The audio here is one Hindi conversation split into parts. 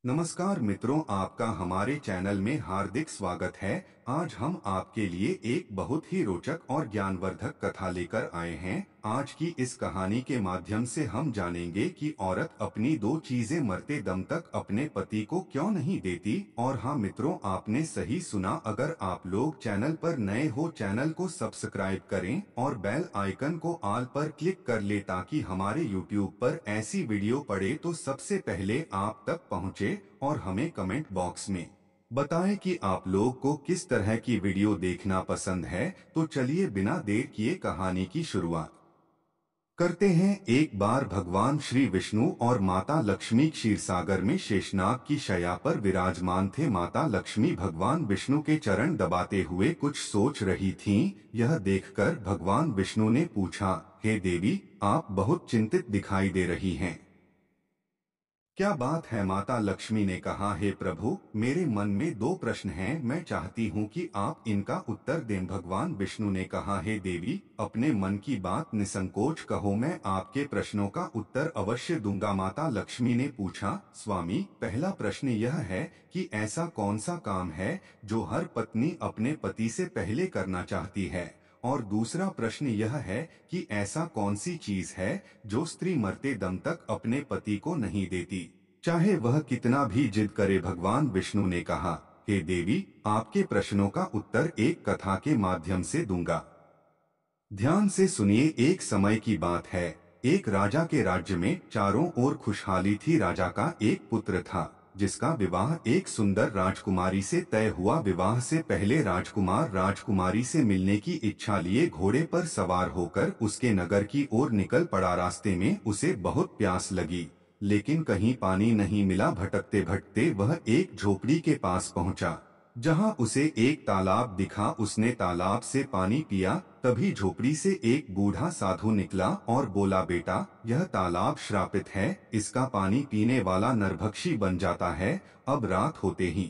नमस्कार मित्रों, आपका हमारे चैनल में हार्दिक स्वागत है। आज हम आपके लिए एक बहुत ही रोचक और ज्ञानवर्धक कथा लेकर आए हैं। आज की इस कहानी के माध्यम से हम जानेंगे कि औरत अपनी दो चीजें मरते दम तक अपने पति को क्यों नहीं देती। और हाँ मित्रों, आपने सही सुना। अगर आप लोग चैनल पर नए हो, चैनल को सब्सक्राइब करें और बेल आइकन को ऑल पर क्लिक कर ले ताकि हमारे यूट्यूब पर ऐसी वीडियो पड़े तो सबसे पहले आप तक पहुँचे। और हमें कमेंट बॉक्स में बताएं कि आप लोग को किस तरह की वीडियो देखना पसंद है। तो चलिए बिना देर किए कहानी की शुरुआत करते हैं। एक बार भगवान श्री विष्णु और माता लक्ष्मी क्षीरसागर में शेषनाग की शैया पर विराजमान थे। माता लक्ष्मी भगवान विष्णु के चरण दबाते हुए कुछ सोच रही थीं। यह देखकर भगवान विष्णु ने पूछा, हे देवी, आप बहुत चिंतित दिखाई दे रही हैं। क्या बात है? माता लक्ष्मी ने कहा, हे प्रभु, मेरे मन में दो प्रश्न हैं, मैं चाहती हूँ कि आप इनका उत्तर दें। भगवान विष्णु ने कहा, हे देवी, अपने मन की बात निसंकोच कहो, मैं आपके प्रश्नों का उत्तर अवश्य दूंगा। माता लक्ष्मी ने पूछा, स्वामी, पहला प्रश्न यह है कि ऐसा कौन सा काम है जो हर पत्नी अपने पति से पहले करना चाहती है, और दूसरा प्रश्न यह है कि ऐसा कौन सी चीज है जो स्त्री मरते दम तक अपने पति को नहीं देती, चाहे वह कितना भी जिद करे। भगवान विष्णु ने कहा, हे देवी, आपके प्रश्नों का उत्तर एक कथा के माध्यम से दूंगा। ध्यान से सुनिए। एक समय की बात है, एक राजा के राज्य में चारों ओर खुशहाली थी। राजा का एक पुत्र था जिसका विवाह एक सुंदर राजकुमारी से तय हुआ। विवाह से पहले राजकुमार राजकुमारी से मिलने की इच्छा लिए घोड़े पर सवार होकर उसके नगर की ओर निकल पड़ा। रास्ते में उसे बहुत प्यास लगी, लेकिन कहीं पानी नहीं मिला। भटकते भटकते वह एक झोपड़ी के पास पहुंचा, जहां उसे एक तालाब दिखा। उसने तालाब से पानी पिया। तभी झोपड़ी से एक बूढ़ा साधु निकला और बोला, बेटा, यह तालाब श्रापित है, इसका पानी पीने वाला नरभक्षी बन जाता है। अब रात होते ही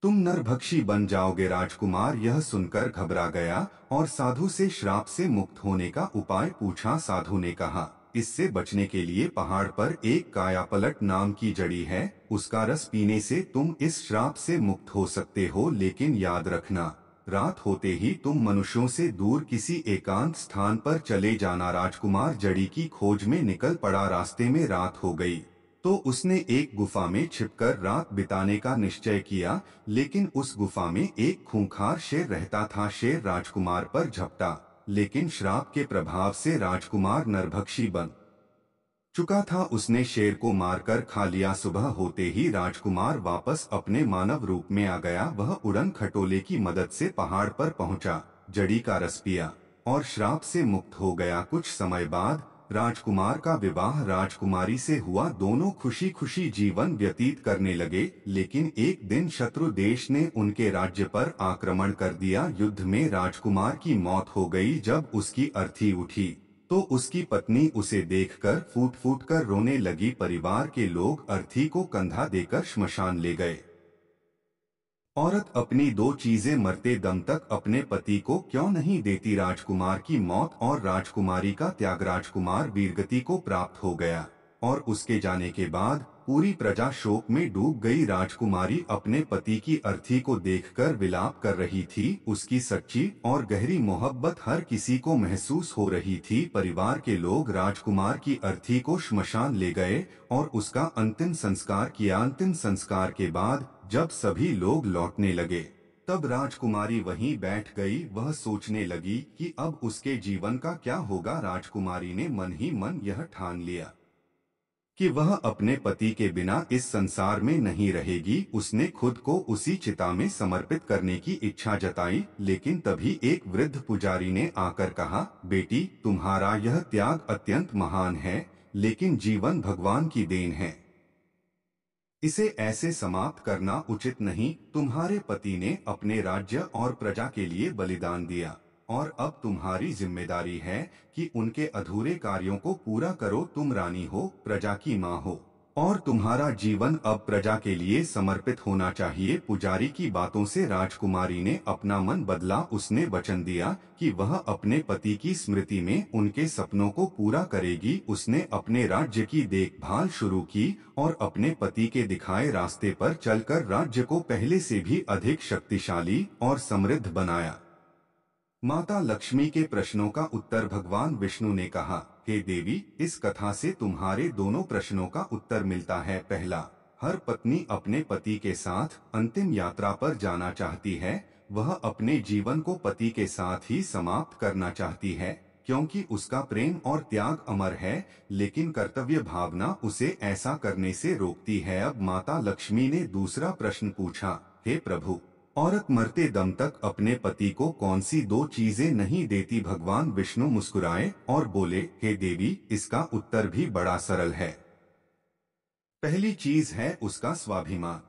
तुम नरभक्षी बन जाओगे। राजकुमार यह सुनकर घबरा गया और साधु से श्राप से मुक्त होने का उपाय पूछा। साधु ने कहा, इससे बचने के लिए पहाड़ पर एक कायापलट नाम की जड़ी है, उसका रस पीने से तुम इस श्राप से मुक्त हो सकते हो। लेकिन याद रखना, रात होते ही तुम मनुष्यों से दूर किसी एकांत स्थान पर चले जाना। राजकुमार जड़ी की खोज में निकल पड़ा। रास्ते में रात हो गई तो उसने एक गुफा में छिपकर रात बिताने का निश्चय किया। लेकिन उस गुफा में एक खूंखार शेर रहता था। शेर राजकुमार पर झपटा, लेकिन श्राप के प्रभाव से राजकुमार नरभक्षी बन चुका था। उसने शेर को मारकर खा लिया। सुबह होते ही राजकुमार वापस अपने मानव रूप में आ गया। वह उड़न खटोले की मदद से पहाड़ पर पहुंचा, जड़ी का रस पिया और श्राप से मुक्त हो गया। कुछ समय बाद राजकुमार का विवाह राजकुमारी से हुआ। दोनों खुशी खुशी जीवन व्यतीत करने लगे। लेकिन एक दिन शत्रु देश ने उनके राज्य पर आक्रमण कर दिया। युद्ध में राजकुमार की मौत हो गई। जब उसकी अर्थी उठी तो उसकी पत्नी उसे देखकर फूट फूट कर रोने लगी। परिवार के लोग अर्थी को कंधा देकर श्मशान ले गए। औरत अपनी दो चीजें मरते दम तक अपने पति को क्यों नहीं देती? राजकुमार की मौत और राजकुमारी का त्याग। राजकुमार वीरगति को प्राप्त हो गया और उसके जाने के बाद पूरी प्रजा शोक में डूब गई। राजकुमारी अपने पति की अर्थी को देखकर विलाप कर रही थी। उसकी सच्ची और गहरी मोहब्बत हर किसी को महसूस हो रही थी। परिवार के लोग राजकुमार की अर्थी को श्मशान ले गए और उसका अंतिम संस्कार किया। अंतिम संस्कार के बाद जब सभी लोग लौटने लगे, तब राजकुमारी वहीं बैठ गई। वह सोचने लगी कि अब उसके जीवन का क्या होगा। राजकुमारी ने मन ही मन यह ठान लिया कि वह अपने पति के बिना इस संसार में नहीं रहेगी। उसने खुद को उसी चिता में समर्पित करने की इच्छा जताई। लेकिन तभी एक वृद्ध पुजारी ने आकर कहा, बेटी, तुम्हारा यह त्याग अत्यंत महान है, लेकिन जीवन भगवान की देन है, इसे ऐसे समाप्त करना उचित नहीं। तुम्हारे पति ने अपने राज्य और प्रजा के लिए बलिदान दिया और अब तुम्हारी जिम्मेदारी है कि उनके अधूरे कार्यों को पूरा करो। तुम रानी हो, प्रजा की माँ हो और तुम्हारा जीवन अब प्रजा के लिए समर्पित होना चाहिए। पुजारी की बातों से राजकुमारी ने अपना मन बदला। उसने वचन दिया कि वह अपने पति की स्मृति में उनके सपनों को पूरा करेगी। उसने अपने राज्य की देखभाल शुरू की और अपने पति के दिखाए रास्ते पर चलकर राज्य को पहले से भी अधिक शक्तिशाली और समृद्ध बनाया। माता लक्ष्मी के प्रश्नों का उत्तर भगवान विष्णु ने कहा, हे देवी, इस कथा से तुम्हारे दोनों प्रश्नों का उत्तर मिलता है। पहला, हर पत्नी अपने पति के साथ अंतिम यात्रा पर जाना चाहती है। वह अपने जीवन को पति के साथ ही समाप्त करना चाहती है, क्योंकि उसका प्रेम और त्याग अमर है। लेकिन कर्तव्य भावना उसे ऐसा करने से रोकती है। अब माता लक्ष्मी ने दूसरा प्रश्न पूछा, हे प्रभु, औरत मरते दम तक अपने पति को कौन सी दो चीजें नहीं देती? भगवान विष्णु मुस्कुराए और बोले, हे देवी, इसका उत्तर भी बड़ा सरल है। पहली चीज है उसका स्वाभिमान।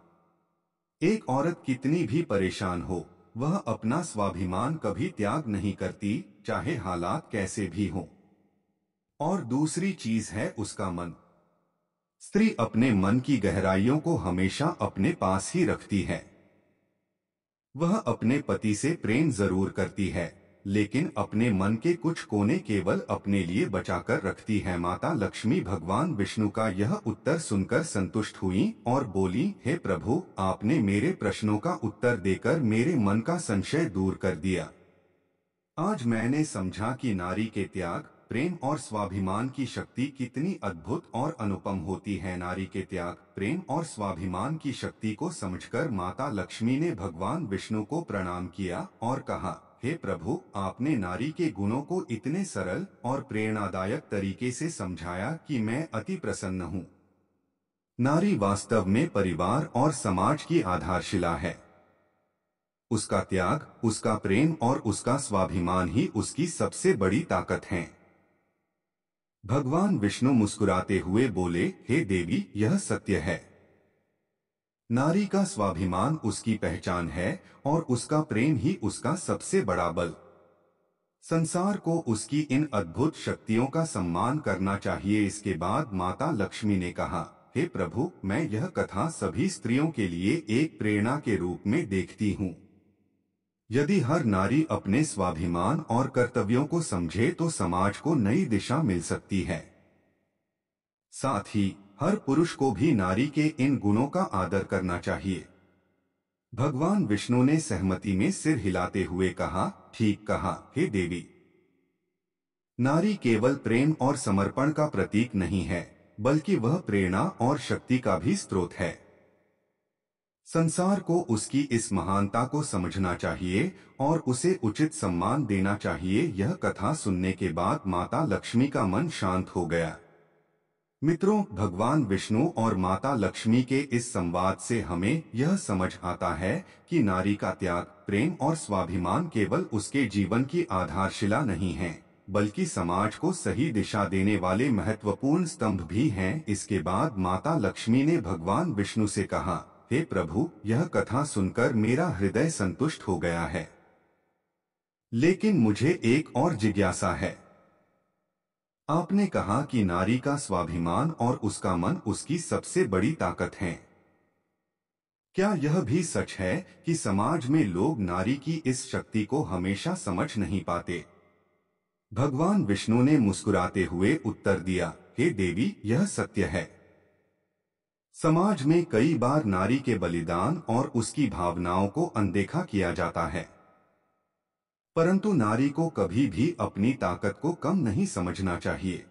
एक औरत कितनी भी परेशान हो, वह अपना स्वाभिमान कभी त्याग नहीं करती, चाहे हालात कैसे भी हों। और दूसरी चीज है उसका मन। स्त्री अपने मन की गहराइयों को हमेशा अपने पास ही रखती है। वह अपने पति से प्रेम जरूर करती है, लेकिन अपने मन के कुछ कोने केवल अपने लिए बचाकर रखती है। माता लक्ष्मी भगवान विष्णु का यह उत्तर सुनकर संतुष्ट हुई और बोली, हे प्रभु, आपने मेरे प्रश्नों का उत्तर देकर मेरे मन का संशय दूर कर दिया। आज मैंने समझा कि नारी के त्याग, प्रेम और स्वाभिमान की शक्ति कितनी अद्भुत और अनुपम होती है। नारी के त्याग, प्रेम और स्वाभिमान की शक्ति को समझकर माता लक्ष्मी ने भगवान विष्णु को प्रणाम किया और कहा, हे प्रभु, आपने नारी के गुणों को इतने सरल और प्रेरणादायक तरीके से समझाया कि मैं अति प्रसन्न हूँ। नारी वास्तव में परिवार और समाज की आधारशिला है। उसका त्याग, उसका प्रेम और उसका स्वाभिमान ही उसकी सबसे बड़ी ताकत हैं। भगवान विष्णु मुस्कुराते हुए बोले, हे देवी, यह सत्य है। नारी का स्वाभिमान उसकी पहचान है और उसका प्रेम ही उसका सबसे बड़ा बल। संसार को उसकी इन अद्भुत शक्तियों का सम्मान करना चाहिए। इसके बाद माता लक्ष्मी ने कहा, हे प्रभु, मैं यह कथा सभी स्त्रियों के लिए एक प्रेरणा के रूप में देखती हूँ। यदि हर नारी अपने स्वाभिमान और कर्तव्यों को समझे तो समाज को नई दिशा मिल सकती है। साथ ही हर पुरुष को भी नारी के इन गुणों का आदर करना चाहिए। भगवान विष्णु ने सहमति में सिर हिलाते हुए कहा, ठीक कहा, हे देवी। नारी केवल प्रेम और समर्पण का प्रतीक नहीं है, बल्कि वह प्रेरणा और शक्ति का भी स्रोत है। संसार को उसकी इस महानता को समझना चाहिए और उसे उचित सम्मान देना चाहिए। यह कथा सुनने के बाद माता लक्ष्मी का मन शांत हो गया। मित्रों, भगवान विष्णु और माता लक्ष्मी के इस संवाद से हमें यह समझ आता है कि नारी का त्याग, प्रेम और स्वाभिमान केवल उसके जीवन की आधारशिला नहीं है, बल्कि समाज को सही दिशा देने वाले महत्वपूर्ण स्तंभ भी हैं। इसके बाद माता लक्ष्मी ने भगवान विष्णु से कहा, हे प्रभु, यह कथा सुनकर मेरा हृदय संतुष्ट हो गया है। लेकिन मुझे एक और जिज्ञासा है। आपने कहा कि नारी का स्वाभिमान और उसका मन उसकी सबसे बड़ी ताकत हैं। क्या यह भी सच है कि समाज में लोग नारी की इस शक्ति को हमेशा समझ नहीं पाते? भगवान विष्णु ने मुस्कुराते हुए उत्तर दिया, हे देवी, यह सत्य है। समाज में कई बार नारी के बलिदान और उसकी भावनाओं को अनदेखा किया जाता है, परंतु नारी को कभी भी अपनी ताकत को कम नहीं समझना चाहिए।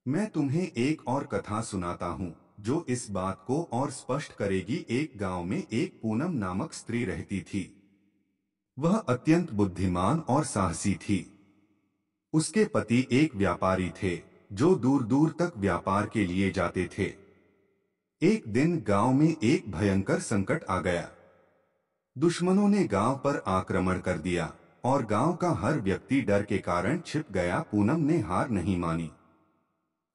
मैं तुम्हें एक और कथा सुनाता हूँ जो इस बात को और स्पष्ट करेगी। एक गांव में एक पूनम नामक स्त्री रहती थी। वह अत्यंत बुद्धिमान और साहसी थी। उसके पति एक व्यापारी थे जो दूर दूर तक व्यापार के लिए जाते थे। एक दिन गांव में एक भयंकर संकट आ गया। दुश्मनों ने गांव पर आक्रमण कर दिया और गांव का हर व्यक्ति डर के कारण छिप गया। पूनम ने हार नहीं मानी।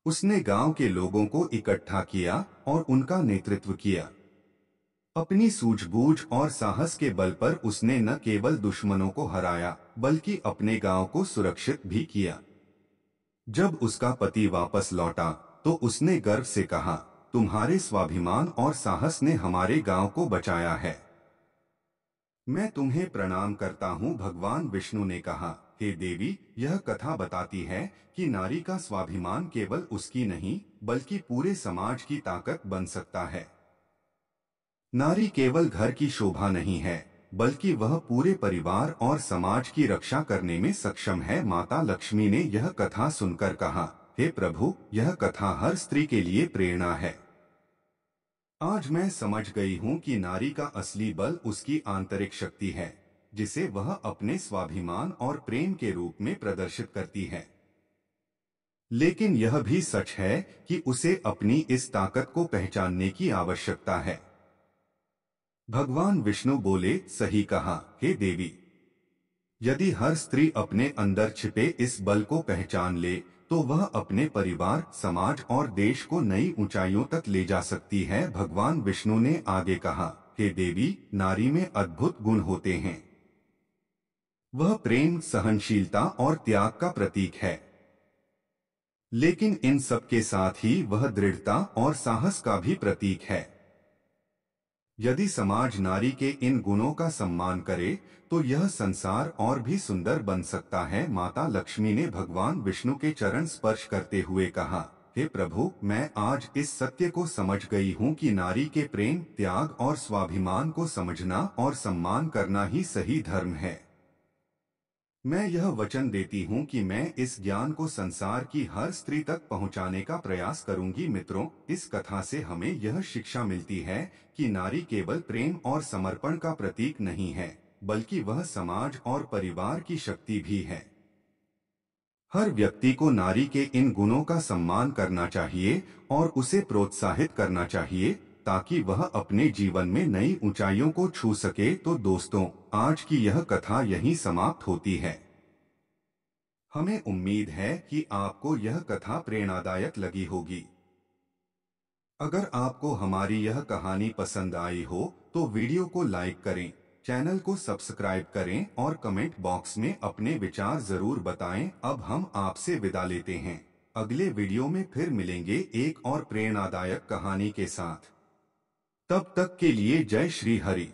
उसने गांव के लोगों को इकट्ठा किया और उनका नेतृत्व किया। अपनी सूझबूझ और साहस के बल पर उसने न केवल दुश्मनों को हराया, बल्कि अपने गांव को सुरक्षित भी किया। जब उसका पति वापस लौटा तो उसने गर्व से कहा, तुम्हारे स्वाभिमान और साहस ने हमारे गांव को बचाया है। मैं तुम्हें प्रणाम करता हूँ, भगवान विष्णु ने कहा। हे देवी, यह कथा बताती है कि नारी का स्वाभिमान केवल उसकी नहीं बल्कि पूरे समाज की ताकत बन सकता है। नारी केवल घर की शोभा नहीं है, बल्कि वह पूरे परिवार और समाज की रक्षा करने में सक्षम है। माता लक्ष्मी ने यह कथा सुनकर कहा, हे प्रभु, यह कथा हर स्त्री के लिए प्रेरणा है। आज मैं समझ गई हूँ कि नारी का असली बल उसकी आंतरिक शक्ति है, जिसे वह अपने स्वाभिमान और प्रेम के रूप में प्रदर्शित करती है। लेकिन यह भी सच है कि उसे अपनी इस ताकत को पहचानने की आवश्यकता है। भगवान विष्णु बोले, सही कहा, हे देवी। यदि हर स्त्री अपने अंदर छिपे इस बल को पहचान ले, तो वह अपने परिवार, समाज और देश को नई ऊंचाइयों तक ले जा सकती है। भगवान विष्णु ने आगे कहा, हे देवी, नारी में अद्भुत गुण होते हैं। वह प्रेम, सहनशीलता और त्याग का प्रतीक है। लेकिन इन सब के साथ ही वह दृढ़ता और साहस का भी प्रतीक है। यदि समाज नारी के इन गुणों का सम्मान करे, तो यह संसार और भी सुंदर बन सकता है। माता लक्ष्मी ने भगवान विष्णु के चरण स्पर्श करते हुए कहा, हे प्रभु, मैं आज इस सत्य को समझ गई हूँ कि नारी के प्रेम, त्याग और स्वाभिमान को समझना और सम्मान करना ही सही धर्म है। मैं यह वचन देती हूँ कि मैं इस ज्ञान को संसार की हर स्त्री तक पहुँचाने का प्रयास करूंगी। मित्रों, इस कथा से हमें यह शिक्षा मिलती है कि नारी केवल प्रेम और समर्पण का प्रतीक नहीं है, बल्कि वह समाज और परिवार की शक्ति भी है। हर व्यक्ति को नारी के इन गुणों का सम्मान करना चाहिए और उसे प्रोत्साहित करना चाहिए, ताकि वह अपने जीवन में नई ऊंचाइयों को छू सके। तो दोस्तों, आज की यह कथा यहीं समाप्त होती है। हमें उम्मीद है कि आपको यह कथा प्रेरणादायक लगी होगी। अगर आपको हमारी यह कहानी पसंद आई हो, तो वीडियो को लाइक करें, चैनल को सब्सक्राइब करें और कमेंट बॉक्स में अपने विचार जरूर बताएं। अब हम आपसे विदा लेते हैं। अगले वीडियो में फिर मिलेंगे एक और प्रेरणादायक कहानी के साथ। तब तक के लिए जय श्री हरि।